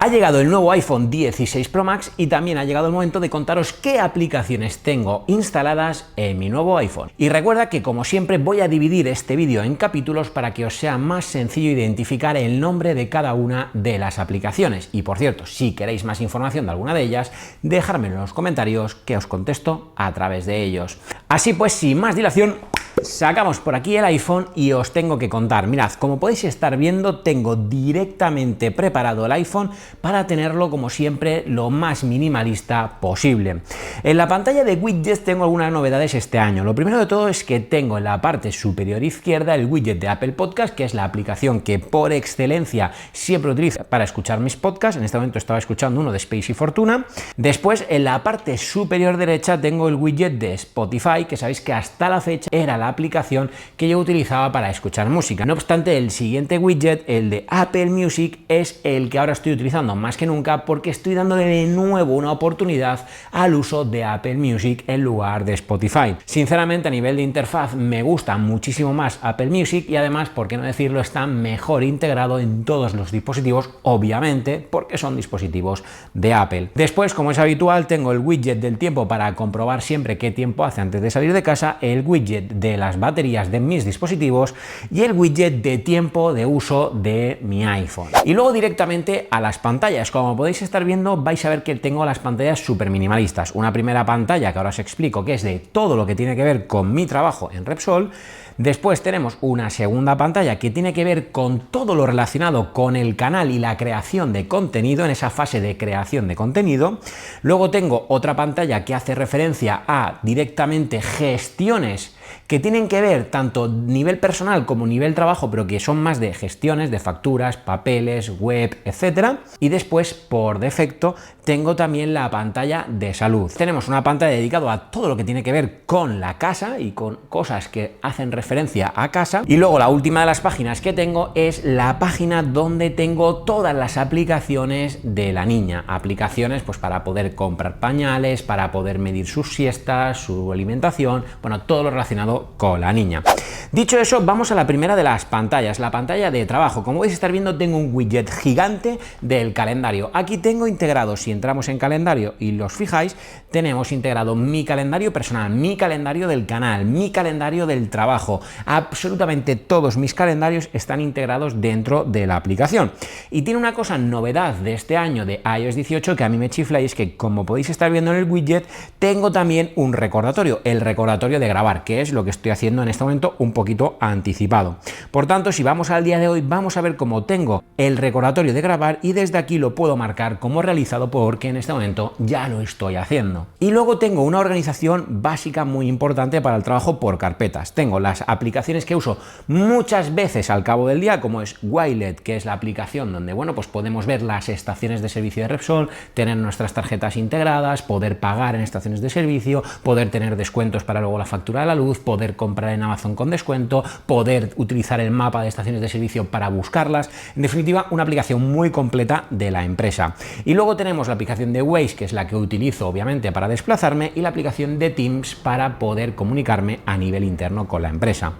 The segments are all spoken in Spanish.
Ha llegado el nuevo iPhone 16 Pro Max y también ha llegado el momento de contaros qué aplicaciones tengo instaladas en mi nuevo iPhone. Y recuerda que, como siempre, voy a dividir este vídeo en capítulos para que os sea más sencillo identificar el nombre de cada una de las aplicaciones. Y por cierto, si queréis más información de alguna de ellas, dejármelo en los comentarios que os contesto a través de ellos. Así pues, sin más dilación, sacamos por aquí el iPhone y os tengo que contar. Mirad, como podéis estar viendo, tengo directamente preparado el iPhone para tenerlo, como siempre, lo más minimalista posible. En la pantalla de widgets tengo algunas novedades este año. Lo primero de todo es que tengo en la parte superior izquierda el widget de Apple Podcast, que es la aplicación que por excelencia siempre utilizo para escuchar mis podcasts. En este momento estaba escuchando uno de Space y Fortuna. Después, en la parte superior derecha tengo el widget de Spotify, que sabéis que hasta la fecha era la aplicación que yo utilizaba para escuchar música. No obstante, el siguiente widget, el de Apple Music, es el que ahora estoy utilizando más que nunca porque estoy dándole de nuevo una oportunidad al uso de Apple Music en lugar de Spotify. Sinceramente, a nivel de interfaz me gusta muchísimo más Apple Music y además, por qué no decirlo, está mejor integrado en todos los dispositivos, obviamente, porque son dispositivos de Apple. Después, como es habitual, tengo el widget del tiempo para comprobar siempre qué tiempo hace antes de salir de casa, el widget de las baterías de mis dispositivos y el widget de tiempo de uso de mi iPhone. Y luego directamente a las pantallas. Como podéis estar viendo, vais a ver que tengo las pantallas súper minimalistas. Una primera pantalla que ahora os explico, que es de todo lo que tiene que ver con mi trabajo en Repsol. Después tenemos una segunda pantalla que tiene que ver con todo lo relacionado con el canal y la creación de contenido, en esa fase de creación de contenido. Luego tengo otra pantalla que hace referencia a directamente gestiones que tienen que ver tanto nivel personal como nivel trabajo, pero que son más de gestiones de facturas, papeles, web, etcétera. Y después, por defecto, tengo también la pantalla de salud. Tenemos una pantalla dedicada a todo lo que tiene que ver con la casa y con cosas que hacen referencia a casa. Y luego la última de las páginas que tengo es la página donde tengo todas las aplicaciones de la niña. Aplicaciones pues para poder comprar pañales, para poder medir sus siestas, su alimentación, bueno, todo lo relacionado con la niña. Dicho eso, vamos a la primera de las pantallas, la pantalla de trabajo. Como podéis estar viendo, tengo un widget gigante del calendario. Aquí tengo integrado, si entramos en calendario y los fijáis, tenemos integrado mi calendario personal, mi calendario del canal, mi calendario del trabajo. Absolutamente todos mis calendarios están integrados dentro de la aplicación. Y tiene una cosa novedad de este año de iOS 18 que a mí me chifla, y es que, como podéis estar viendo en el widget, tengo también un recordatorio, el recordatorio de grabar, que es lo que estoy haciendo en este momento un poquito anticipado. Por tanto, si vamos al día de hoy, vamos a ver cómo tengo el recordatorio de grabar y desde aquí lo puedo marcar como realizado porque en este momento ya lo estoy haciendo. Y luego tengo una organización básica muy importante para el trabajo por carpetas. Tengo las aplicaciones que uso muchas veces al cabo del día, como es Wilet, que es la aplicación donde, bueno, pues podemos ver las estaciones de servicio de Repsol, tener nuestras tarjetas integradas, poder pagar en estaciones de servicio, poder tener descuentos para luego la factura de la luz, poder comprar en Amazon con descuento, poder utilizar el mapa de estaciones de servicio para buscarlas. En definitiva, una aplicación muy completa de la empresa. Y luego tenemos la aplicación de Waze, que es la que utilizo obviamente para desplazarme, y la aplicación de Teams para poder comunicarme a nivel interno con la empresa.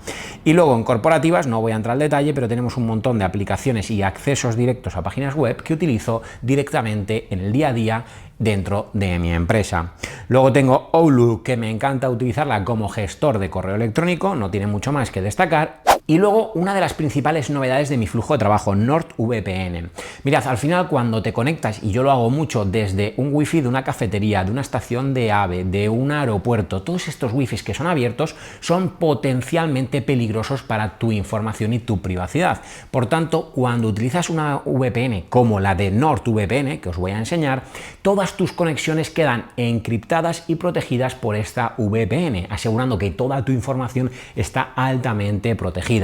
Y luego en corporativas, no voy a entrar al detalle, pero tenemos un montón de aplicaciones y accesos directos a páginas web que utilizo directamente en el día a día dentro de mi empresa. Luego tengo Outlook, que me encanta utilizarla como gestor de correo electrónico, no tiene mucho más que destacar. Y luego una de las principales novedades de mi flujo de trabajo, NordVPN. Mirad, al final cuando te conectas, y yo lo hago mucho desde un wifi de una cafetería, de una estación de AVE, de un aeropuerto, todos estos wifis que son abiertos son potencialmente peligrosos para tu información y tu privacidad. Por tanto, cuando utilizas una VPN como la de NordVPN, que os voy a enseñar, todas tus conexiones quedan encriptadas y protegidas por esta VPN, asegurando que toda tu información está altamente protegida.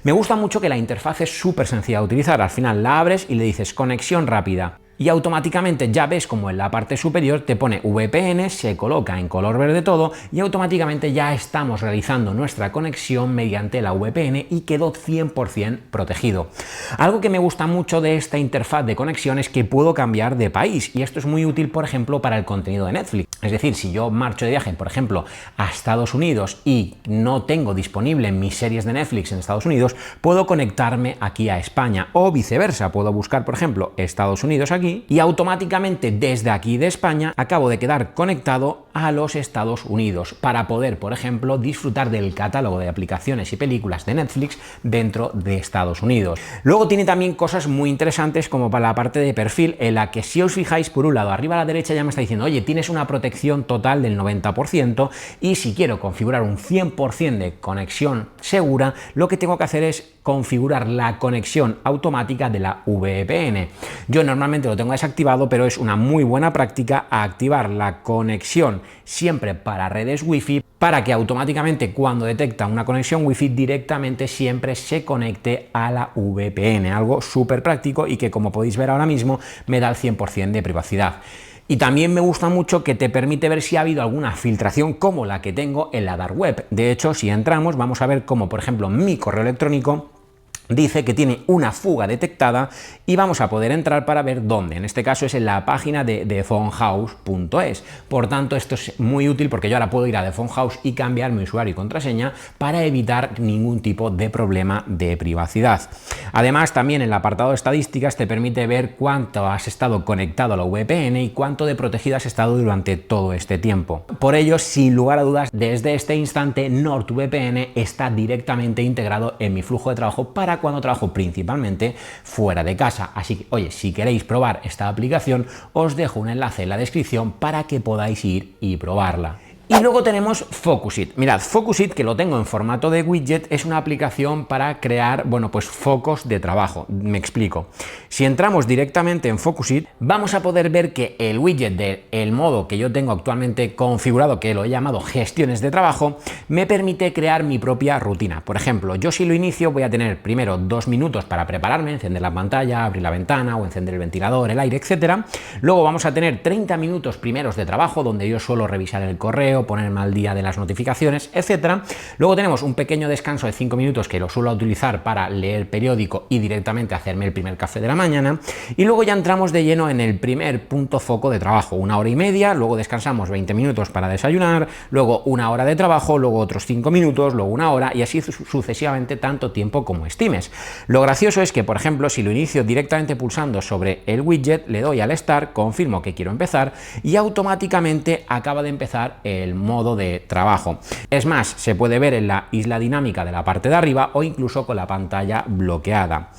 Me gusta mucho que la interfaz es súper sencilla de utilizar. Al final la abres y le dices conexión rápida. y automáticamente ya ves como en la parte superior te pone VPN, se coloca en color verde todo y automáticamente ya estamos realizando nuestra conexión mediante la VPN y quedó 100% protegido. Algo que me gusta mucho de esta interfaz de conexión es que puedo cambiar de país y esto es muy útil, por ejemplo, para el contenido de Netflix. Es decir, si yo marcho de viaje, por ejemplo, a Estados Unidos y no tengo disponible mis series de Netflix en Estados Unidos, puedo conectarme aquí a España o viceversa. Puedo buscar, por ejemplo, Estados Unidos aquí aquí y automáticamente desde aquí de España acabo de quedar conectado a los Estados Unidos para poder, por ejemplo, disfrutar del catálogo de aplicaciones y películas de Netflix dentro de Estados Unidos. Luego tiene también cosas muy interesantes como para la parte de perfil, en la que si os fijáis, por un lado, arriba a la derecha ya me está diciendo, oye, tienes una protección total del 90% y si quiero configurar un 100% de conexión segura, lo que tengo que hacer es configurar la conexión automática de la VPN. Yo normalmente lo tengo desactivado, pero es una muy buena práctica activar la conexión siempre para redes Wi-Fi para que automáticamente cuando detecta una conexión Wi-Fi directamente siempre se conecte a la VPN. Algo súper práctico y que, como podéis ver ahora mismo, me da el 100% de privacidad. Y también me gusta mucho que te permite ver si ha habido alguna filtración como la que tengo en la Dark Web. De hecho, si entramos, vamos a ver cómo, por ejemplo, mi correo electrónico dice que tiene una fuga detectada y vamos a poder entrar para ver dónde. En este caso es en la página de thephonhouse.es. Por tanto, esto es muy útil porque yo ahora puedo ir a The Phone House y cambiar mi usuario y contraseña para evitar ningún tipo de problema de privacidad. Además, también en el apartado de estadísticas te permite ver cuánto has estado conectado a la VPN y cuánto de protegido has estado durante todo este tiempo. Por ello, sin lugar a dudas, desde este instante NordVPN está directamente integrado en mi flujo de trabajo para cuando trabajo principalmente fuera de casa. Así que, oye, si queréis probar esta aplicación, os dejo un enlace en la descripción para que podáis ir y probarla. Y luego tenemos Focusit. Mirad, Focusit, que lo tengo en formato de widget, es una aplicación para crear, bueno, pues focos de trabajo. Me explico. Si entramos directamente en Focusit, vamos a poder ver que el widget del modo que yo tengo actualmente configurado, que lo he llamado gestiones de trabajo, me permite crear mi propia rutina. Por ejemplo, yo si lo inicio voy a tener primero 2 minutos para prepararme, encender la pantalla, abrir la ventana o encender el ventilador, el aire, etcétera. Luego vamos a tener 30 minutos primeros de trabajo, donde yo suelo revisar el correo, ponerme al día de las notificaciones, etcétera. Luego tenemos un pequeño descanso de 5 minutos que lo suelo utilizar para leer periódico y directamente hacerme el primer café de la mañana. Y luego ya entramos de lleno en el primer punto foco de trabajo, 1 hora y media, luego descansamos 20 minutos para desayunar, luego 1 hora de trabajo, luego otros 5 minutos, luego 1 hora y así sucesivamente tanto tiempo como estimes. Lo gracioso es que, por ejemplo, si lo inicio directamente pulsando sobre el widget, le doy al Start, confirmo que quiero empezar y automáticamente acaba de empezar el modo de trabajo. Es más, se puede ver en la isla dinámica de la parte de arriba o incluso con la pantalla bloqueada.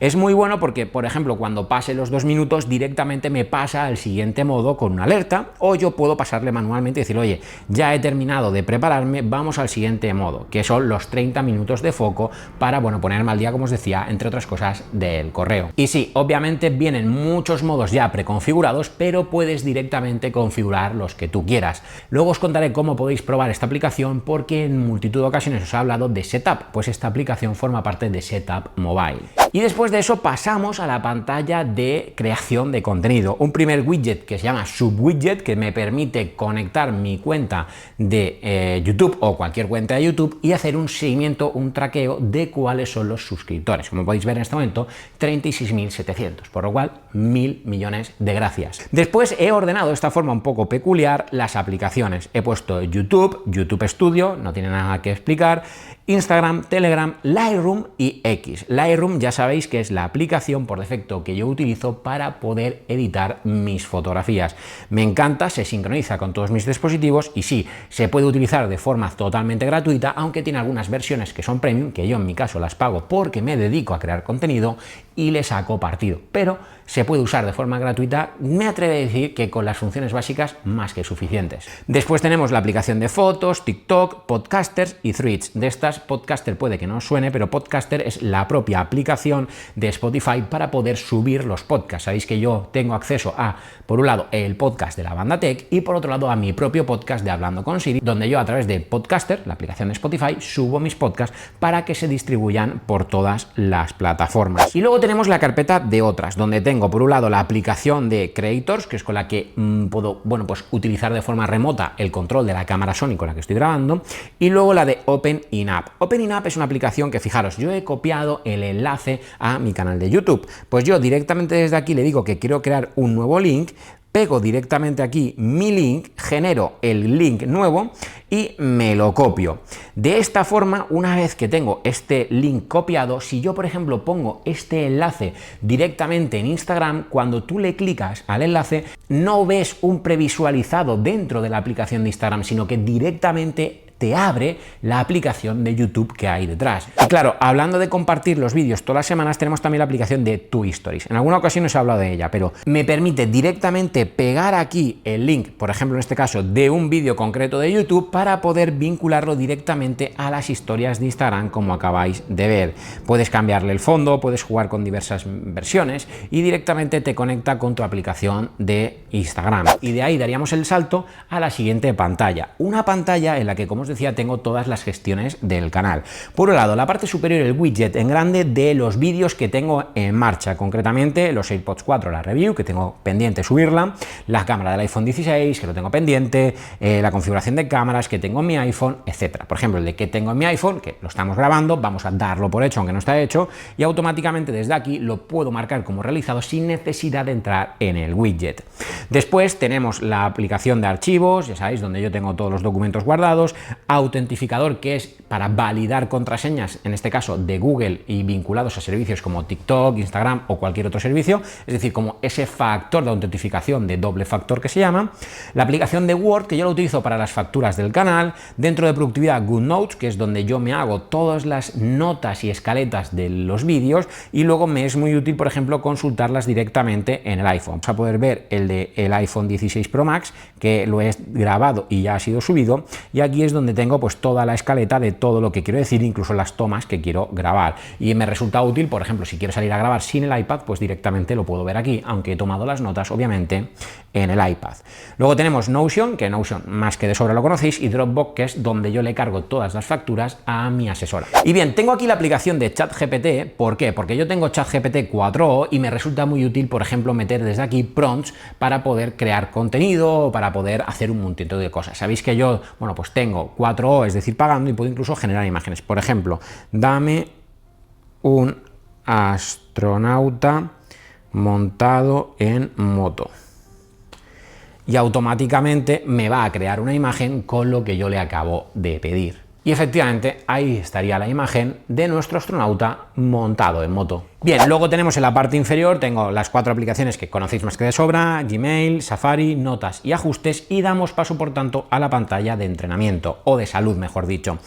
Es muy bueno porque, por ejemplo, cuando pase los 2 minutos directamente me pasa al siguiente modo con una alerta, o yo puedo pasarle manualmente y decir, oye, ya he terminado de prepararme, vamos al siguiente modo, que son los 30 minutos de foco para, bueno, ponerme al día, como os decía, entre otras cosas, del correo. Y sí, obviamente vienen muchos modos ya preconfigurados, pero puedes directamente configurar los que tú quieras. Luego os contaré cómo podéis probar esta aplicación porque en multitud de ocasiones os he hablado de Setup, pues esta aplicación forma parte de Setup Mobile. Y después de eso pasamos a la pantalla de creación de contenido. Un primer widget que se llama Subwidget, que me permite conectar mi cuenta de YouTube o cualquier cuenta de YouTube y hacer un seguimiento, un traqueo de cuáles son los suscriptores. Como podéis ver en este momento, 36.700, por lo cual 1.000 millones de gracias. Después he ordenado de esta forma un poco peculiar las aplicaciones. He puesto YouTube, YouTube Studio, no tiene nada que explicar, Instagram, Telegram, Lightroom y X. Lightroom ya sabéis que es la aplicación por defecto que yo utilizo para poder editar mis fotografías. Me encanta, se sincroniza con todos mis dispositivos y sí, se puede utilizar de forma totalmente gratuita, aunque tiene algunas versiones que son premium, que yo en mi caso las pago porque me dedico a crear contenido y le saco partido. Pero se puede usar de forma gratuita, me atrevo a decir que con las funciones básicas más que suficientes. Después tenemos la aplicación de fotos, TikTok, Podcasters y Threads. De estas, Podcaster puede que no os suene, pero Podcaster es la propia aplicación de Spotify para poder subir los podcasts. Sabéis que yo tengo acceso a, por un lado, el podcast de la banda Tech y por otro lado a mi propio podcast de Hablando con Siri, donde yo a través de Podcaster, la aplicación de Spotify, subo mis podcasts para que se distribuyan por todas las plataformas. Y luego tenemos la carpeta de otras, donde tengo por un lado la aplicación de Creators, que es con la que puedo, bueno, pues utilizar de forma remota el control de la cámara Sony con la que estoy grabando, y luego la de OpenInApp. OpenInApp es una aplicación que, fijaros, yo he copiado el enlace a mi canal de YouTube. Pues yo directamente desde aquí le digo que quiero crear un nuevo link, pego directamente aquí mi link, genero el link nuevo y me lo copio. De esta forma, una vez que tengo este link copiado, si yo por ejemplo pongo este enlace directamente en Instagram, cuando tú le clicas al enlace no ves un previsualizado dentro de la aplicación de Instagram, sino que directamente te abre la aplicación de YouTube que hay detrás. Y claro, hablando de compartir los vídeos todas las semanas, tenemos también la aplicación de Tu Stories. En alguna ocasión os he hablado de ella, pero me permite directamente pegar aquí el link, por ejemplo en este caso, de un vídeo concreto de YouTube para poder vincularlo directamente a las historias de Instagram, como acabáis de ver. Puedes cambiarle el fondo, puedes jugar con diversas versiones y directamente te conecta con tu aplicación de Instagram. Y de ahí daríamos el salto a la siguiente pantalla. Una pantalla en la que, como decía, tengo todas las gestiones del canal. Por un lado, la parte superior, el widget en grande de los vídeos que tengo en marcha, concretamente los AirPods 4, la review, que tengo pendiente subirla, la cámara del iPhone 16, que lo tengo pendiente, la configuración de cámaras que tengo en mi iPhone, etcétera. Por ejemplo, el de que tengo en mi iPhone, que lo estamos grabando, vamos a darlo por hecho, aunque no está hecho, y automáticamente desde aquí lo puedo marcar como realizado sin necesidad de entrar en el widget. Después tenemos la aplicación de archivos, ya sabéis, donde yo tengo todos los documentos guardados, autentificador, que es para validar contraseñas, en este caso de Google y vinculados a servicios como TikTok, Instagram o cualquier otro servicio, es decir, como ese factor de autentificación de doble factor que se llama, la aplicación de Word, que yo lo utilizo para las facturas del canal, dentro de productividad GoodNotes, que es donde yo me hago todas las notas y escaletas de los vídeos, y luego me es muy útil, por ejemplo, consultarlas directamente en el iPhone. Vamos a poder ver el de el iPhone 16 Pro Max, que lo he grabado y ya ha sido subido, y aquí es donde tengo pues toda la escaleta de todo lo que quiero decir, incluso las tomas que quiero grabar, y me resulta útil, por ejemplo, si quiero salir a grabar sin el iPad, pues directamente lo puedo ver aquí, aunque he tomado las notas obviamente en el iPad. Luego tenemos Notion, que Notion más que de sobra lo conocéis, y Dropbox, que es donde yo le cargo todas las facturas a mi asesora. Y bien, tengo aquí la aplicación de ChatGPT. ¿Por qué? Porque yo tengo ChatGPT 4o y me resulta muy útil, por ejemplo, meter desde aquí prompts para poder crear contenido, para poder hacer un montón de cosas. Sabéis que yo, bueno, pues tengo 4o, es decir, pagando, y puedo incluso generar imágenes. Por ejemplo, dame un astronauta montado en moto, y automáticamente me va a crear una imagen con lo que yo le acabo de pedir. Y efectivamente ahí estaría la imagen de nuestro astronauta montado en moto. Bien, luego tenemos en la parte inferior, tengo las 4 aplicaciones que conocéis más que de sobra: Gmail, Safari, Notas y Ajustes, y damos paso por tanto a la pantalla de entrenamiento, o de salud mejor dicho.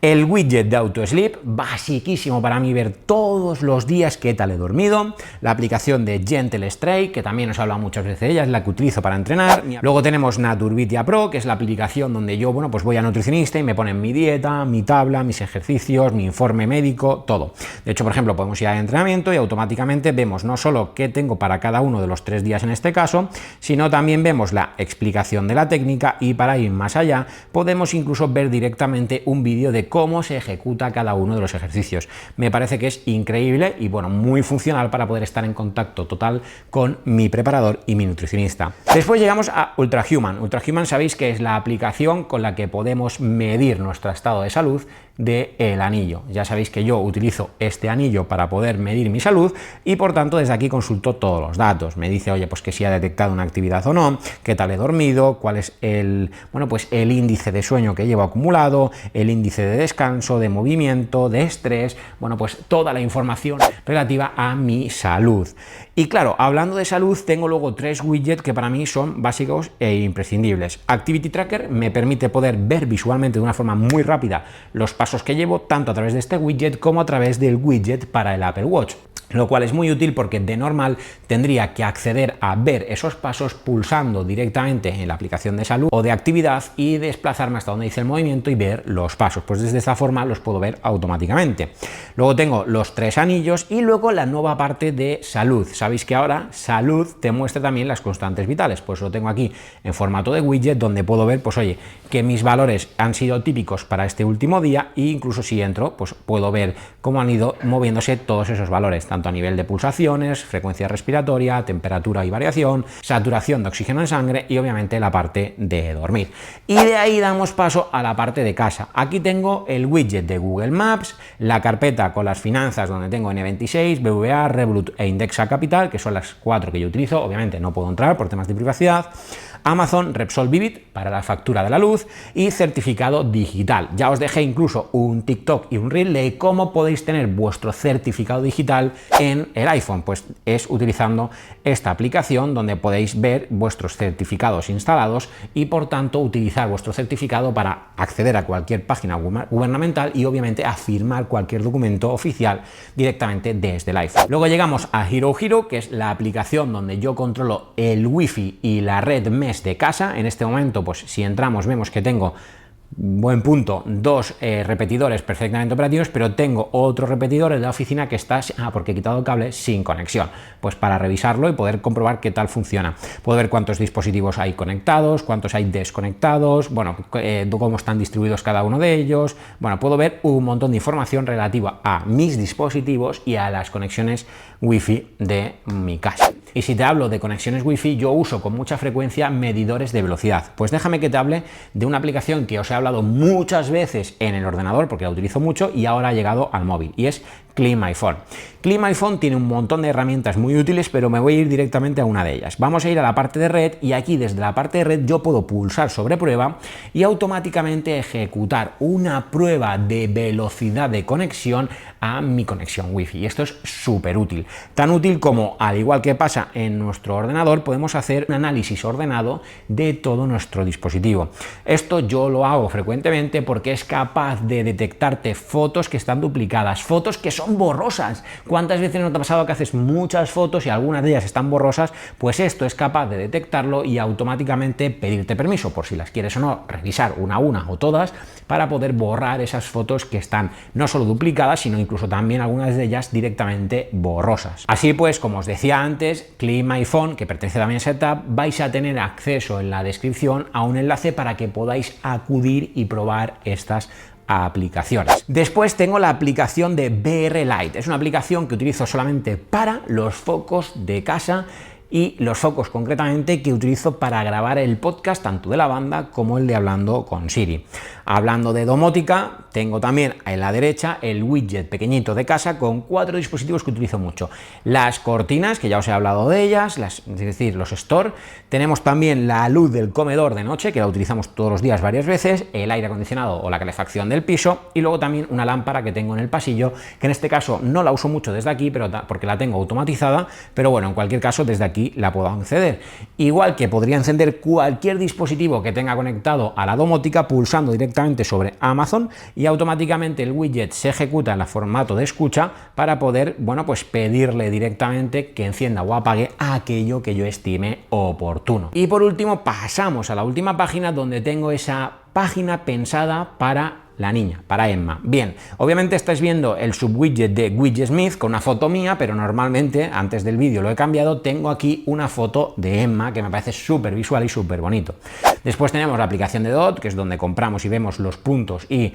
El widget de AutoSleep, basiquísimo para mí ver todos los días qué tal he dormido. La aplicación de Gentle Stray, que también os he hablado muchas veces de ella, es la que utilizo para entrenar. Luego tenemos Naturvidia Pro, que es la aplicación donde yo, bueno, pues voy a nutricionista y me ponen mi dieta, mi tabla, mis ejercicios, mi informe médico, todo. De hecho, por ejemplo, podemos ir a entrenamiento y automáticamente vemos no solo qué tengo para cada uno de los 3 días en este caso, sino también vemos la explicación de la técnica, y para ir más allá podemos incluso ver directamente un vídeo de cómo se ejecuta cada uno de los ejercicios. Me parece que es increíble y bueno, muy funcional para poder estar en contacto total con mi preparador y mi nutricionista. Después llegamos a Ultrahuman. Ultrahuman sabéis que es la aplicación con la que podemos medir nuestro estado de salud del anillo. Ya sabéis que yo utilizo este anillo para poder medir mi salud, y por tanto desde aquí consulto todos los datos. Me dice, oye, pues que si ha detectado una actividad o no, qué tal he dormido, cuál es el, bueno, pues el índice de sueño que llevo acumulado, el índice de descanso, de movimiento, de estrés, bueno, pues toda la información relativa a mi salud. Y claro, hablando de salud, tengo luego 3 widgets que para mí son básicos e imprescindibles. Activity Tracker me permite poder ver visualmente de una forma muy rápida los pasos que llevo, tanto a través de este widget como a través del widget para el Apple Watch, lo cual es muy útil porque de normal tendría que acceder a ver esos pasos pulsando directamente en la aplicación de salud o de actividad y desplazarme hasta donde dice el movimiento y ver los pasos. Pues desde esta forma los puedo ver automáticamente. Luego tengo los 3 anillos y luego la nueva parte de salud. Sabéis que ahora salud te muestra también las constantes vitales, pues lo tengo aquí en formato de widget, donde puedo ver, pues oye, que mis valores han sido típicos para este último día e incluso si entro, pues puedo ver cómo han ido moviéndose todos esos valores, tanto a nivel de pulsaciones, frecuencia respiratoria, temperatura y variación, saturación de oxígeno en sangre y obviamente la parte de dormir. Y de ahí damos paso a la parte de casa. Aquí tengo el widget de Google Maps, la carpeta con las finanzas donde tengo N26, BBVA, Revolut e Indexa Capital, que son las 4 que yo utilizo. Obviamente no puedo entrar por temas de privacidad. Amazon, Repsol Vivid para la factura de la luz y certificado digital. Ya os dejé incluso un TikTok y un Reel de cómo podéis tener vuestro certificado digital en el iPhone. Pues es utilizando esta aplicación donde podéis ver vuestros certificados instalados y por tanto utilizar vuestro certificado para acceder a cualquier página gubernamental y obviamente a firmar cualquier documento oficial directamente desde el iPhone. Luego llegamos a Hero Hero, que es la aplicación donde yo controlo el Wi-Fi y la red Mesh de casa. En este momento, pues si entramos vemos que tengo, buen punto, dos repetidores perfectamente operativos, pero tengo otro repetidor en la oficina que está, porque he quitado el cable, sin conexión, pues para revisarlo y poder comprobar qué tal funciona. Puedo ver cuántos dispositivos hay conectados, cuántos hay desconectados, bueno, cómo están distribuidos cada uno de ellos. Bueno, puedo ver un montón de información relativa a mis dispositivos y a las conexiones Wi-Fi de mi casa. Y si te hablo de conexiones Wi-Fi, yo uso con mucha frecuencia medidores de velocidad. Pues déjame que te hable de una aplicación que os he hablado muchas veces en el ordenador, porque la utilizo mucho, y ahora ha llegado al móvil, y es CleanMyPhone. CleanMyPhone tiene un montón de herramientas muy útiles, pero me voy a ir directamente a una de ellas. Vamos a ir a la parte de red, y aquí desde la parte de red yo puedo pulsar sobre prueba y automáticamente ejecutar una prueba de velocidad de conexión a mi conexión Wi-Fi. Y esto es súper útil. Tan útil como, al igual que pasa en nuestro ordenador, podemos hacer un análisis ordenado de todo nuestro dispositivo. Esto yo lo hago frecuentemente porque es capaz de detectarte fotos que están duplicadas, fotos que son borrosas. ¿Cuántas veces no te ha pasado que haces muchas fotos y algunas de ellas están borrosas? Pues esto es capaz de detectarlo y automáticamente pedirte permiso, por si las quieres o no, revisar una a una o todas, para poder borrar esas fotos que están no solo duplicadas, sino incluso también algunas de ellas directamente borrosas. Así pues, como os decía antes, CleanMyPhone, que pertenece también a Setup, vais a tener acceso en la descripción a un enlace para que podáis acudir y probar estas aplicaciones. Después tengo la aplicación de BR Lite. Es una aplicación que utilizo solamente para los focos de casa y los focos concretamente que utilizo para grabar el podcast tanto de la banda como el de Hablando con Siri. Hablando de domótica, tengo también en la derecha el widget pequeñito de casa con 4 dispositivos que utilizo mucho. Las cortinas, que ya os he hablado de ellas, es decir, los Store. Tenemos también la luz del comedor de noche, que la utilizamos todos los días varias veces, el aire acondicionado o la calefacción del piso, y luego también una lámpara que tengo en el pasillo, que en este caso no la uso mucho desde aquí, pero porque la tengo automatizada, pero bueno, en cualquier caso desde aquí la puedo encender. Igual que podría encender cualquier dispositivo que tenga conectado a la domótica pulsando directamente sobre Amazon, y automáticamente el widget se ejecuta en el formato de escucha para poder, bueno, pues pedirle directamente que encienda o apague aquello que yo estime oportuno. Y por último pasamos a la última página, donde tengo esa página pensada para la niña, para Emma. Bien, obviamente estáis viendo el subwidget de Widgetsmith con una foto mía, pero normalmente, antes del vídeo lo he cambiado, tengo aquí una foto de Emma que me parece súper visual y súper bonito. Después tenemos la aplicación de Dot, que es donde compramos y vemos los puntos y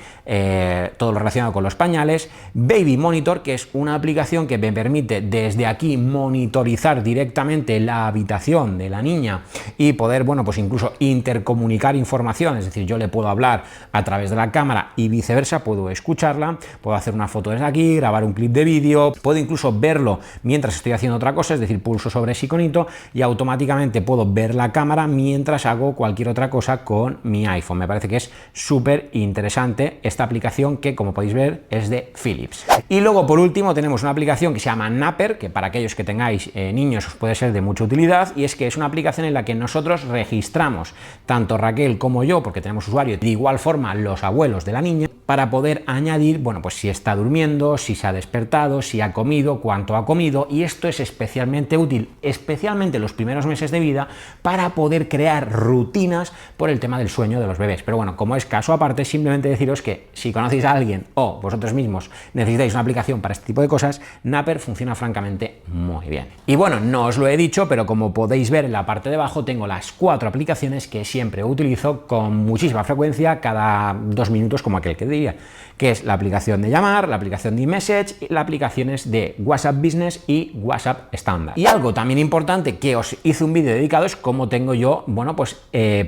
todo lo relacionado con los pañales. Baby Monitor, que es una aplicación que me permite desde aquí monitorizar directamente la habitación de la niña y poder, bueno, pues incluso intercomunicar información, es decir, yo le puedo hablar a través de la cámara y viceversa, puedo escucharla, puedo hacer una foto desde aquí, grabar un clip de vídeo, puedo incluso verlo mientras estoy haciendo otra cosa, es decir, pulso sobre ese iconito y automáticamente puedo ver la cámara mientras hago cualquier otra cosa con mi iPhone. Me parece que es súper interesante esta aplicación, que como podéis ver es de Philips. Y luego por último tenemos una aplicación que se llama Napper, que para aquellos que tengáis niños os puede ser de mucha utilidad, y es que es una aplicación en la que nosotros registramos, tanto Raquel como yo, porque tenemos usuario, de igual forma los abuelos de la niña, para poder añadir, bueno, pues si está durmiendo, si se ha despertado, si ha comido, cuánto ha comido, y esto es especialmente útil, especialmente los primeros meses de vida, para poder crear rutinas por el tema del sueño de los bebés. Pero bueno, como es caso aparte, simplemente deciros que si conocéis a alguien o vosotros mismos necesitáis una aplicación para este tipo de cosas, Napper funciona francamente muy bien. Y bueno, no os lo he dicho, pero como podéis ver en la parte de abajo tengo las 4 aplicaciones que siempre utilizo con muchísima frecuencia, cada 2 minutos como aquel que diría, que es la aplicación de llamar, la aplicación de iMessage y las aplicaciones de WhatsApp Business y WhatsApp estándar. Y algo también importante que os hice un vídeo dedicado es cómo tengo yo, bueno, pues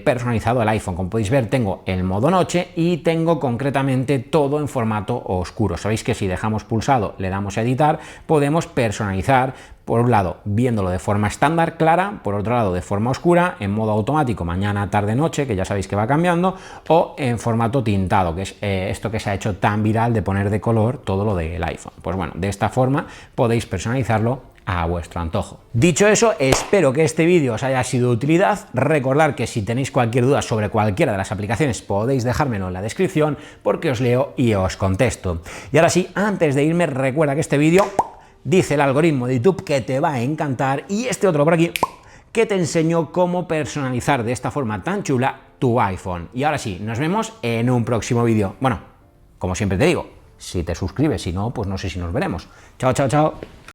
personalizado el iPhone. Como podéis ver, tengo el modo noche y tengo concretamente todo en formato oscuro. Sabéis que si dejamos pulsado, le damos a editar, podemos personalizar, por un lado, viéndolo de forma estándar, clara, por otro lado, de forma oscura, en modo automático, mañana, tarde, noche, que ya sabéis que va cambiando, o en formato tintado, que es esto que se ha hecho tan viral de poner de color todo lo del iPhone. Pues bueno, de esta forma podéis personalizarlo a vuestro antojo. Dicho eso, espero que este vídeo os haya sido de utilidad. Recordad que si tenéis cualquier duda sobre cualquiera de las aplicaciones podéis dejármelo en la descripción porque os leo y os contesto. Y ahora sí, antes de irme, recuerda que este vídeo dice el algoritmo de YouTube que te va a encantar y este otro por aquí que te enseño cómo personalizar de esta forma tan chula tu iPhone. Y ahora sí, nos vemos en un próximo vídeo. Bueno, como siempre te digo, si te suscribes, si no, pues no sé si nos veremos. Chao, chao, chao.